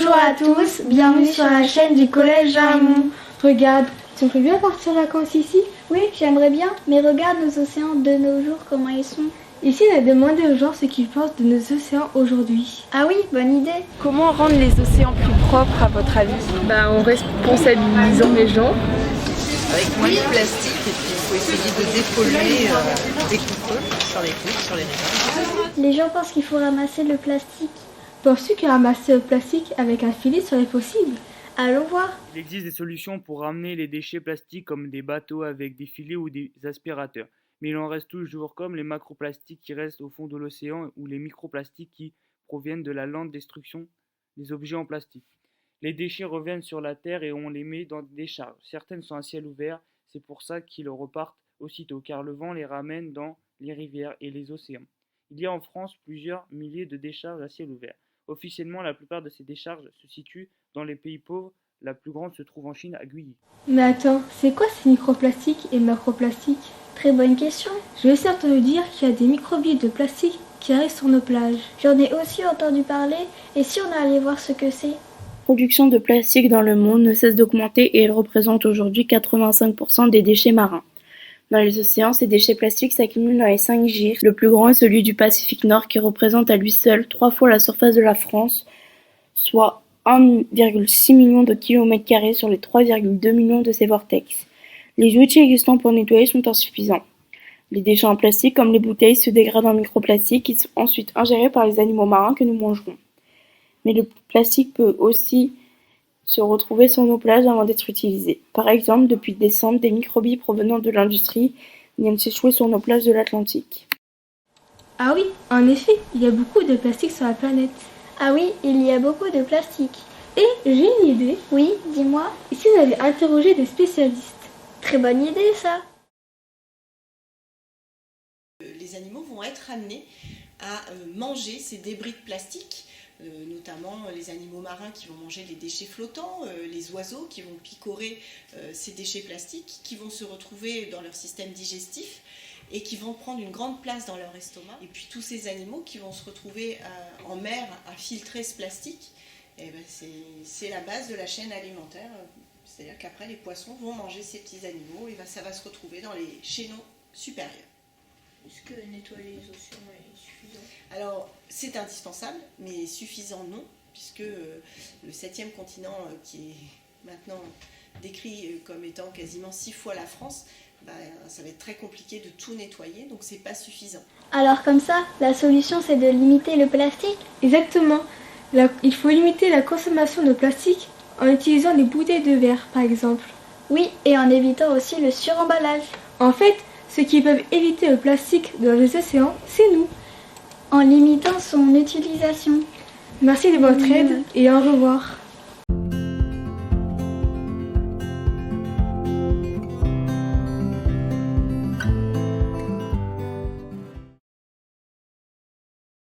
Bonjour à tous, bienvenue sur la chaîne du collège Jean-Raymond. Regarde, tu ferais bien partir en vacances ici? Oui, j'aimerais bien, mais regarde nos océans de nos jours, comment ils sont. Ici, on a demandé aux gens ce qu'ils pensent de nos océans aujourd'hui. Ah oui, bonne idée. Comment rendre les océans plus propres à votre avis? En responsabilisant les gens. Avec moins de plastique et puis il faut essayer de dépolluer dès qu'on peut sur les côtes, sur les rivages. Les gens pensent qu'il faut ramasser le plastique. Penses-tu que ramasser le plastique avec un filet serait possible? Allons voir. Il existe des solutions pour ramener les déchets plastiques comme des bateaux avec des filets ou des aspirateurs. Mais il en reste toujours comme les macroplastiques qui restent au fond de l'océan ou les microplastiques qui proviennent de la lente destruction des objets en plastique. Les déchets reviennent sur la terre et on les met dans des décharges. Certaines sont à ciel ouvert, c'est pour ça qu'ils repartent aussitôt car le vent les ramène dans les rivières et les océans. Il y a en France plusieurs milliers de décharges à ciel ouvert. Officiellement, la plupart de ces décharges se situent dans les pays pauvres. La plus grande se trouve en Chine, à Guyi. Mais attends, c'est quoi ces microplastiques et macroplastiques? Très bonne question. J'ai aussi entendu dire qu'il y a des microbilles de plastique qui arrivent sur nos plages. J'en ai aussi entendu parler, et si on allait voir ce que c'est? La production de plastique dans le monde ne cesse d'augmenter et elle représente aujourd'hui 85% des déchets marins. Dans les océans, ces déchets plastiques s'accumulent dans les 5 gyres. Le plus grand est celui du Pacifique Nord qui représente à lui seul 3 fois la surface de la France, soit 1,6 million de kilomètres carrés sur les 3,2 millions de ces vortex. Les outils existants pour nettoyer sont insuffisants. Les déchets en plastique comme les bouteilles se dégradent en microplastiques qui sont ensuite ingérés par les animaux marins que nous mangerons. Mais le plastique peut aussi se retrouver sur nos plages avant d'être utilisé. Par exemple, depuis décembre, des microbilles provenant de l'industrie viennent s'échouer sur nos plages de l'Atlantique. Ah oui, en effet, il y a beaucoup de plastique sur la planète. Ah oui, il y a beaucoup de plastique. Et j'ai une idée. Oui, dis-moi. Et si on avait interrogé des spécialistes? Très bonne idée, ça. Les animaux vont être amenés à manger ces débris de plastique, notamment les animaux marins qui vont manger les déchets flottants, les oiseaux qui vont picorer ces déchets plastiques, qui vont se retrouver dans leur système digestif et qui vont prendre une grande place dans leur estomac. Et puis tous ces animaux qui vont se retrouver en mer à filtrer ce plastique, c'est la base de la chaîne alimentaire. C'est-à-dire qu'après les poissons vont manger ces petits animaux et ça va se retrouver dans les chaînons supérieurs. Est-ce que nettoyer les océans est suffisant? Alors, c'est indispensable, mais suffisant non, puisque le 7e continent, qui est maintenant décrit comme étant quasiment 6 fois la France, ça va être très compliqué de tout nettoyer, donc c'est pas suffisant. Alors comme ça, la solution c'est de limiter le plastique? Exactement. Il faut limiter la consommation de plastique en utilisant des bouteilles de verre, par exemple. Oui, et en évitant aussi le suremballage. En fait, ceux qui peuvent éviter le plastique dans les océans, c'est nous. En limitant son utilisation. Merci de votre aide et au revoir.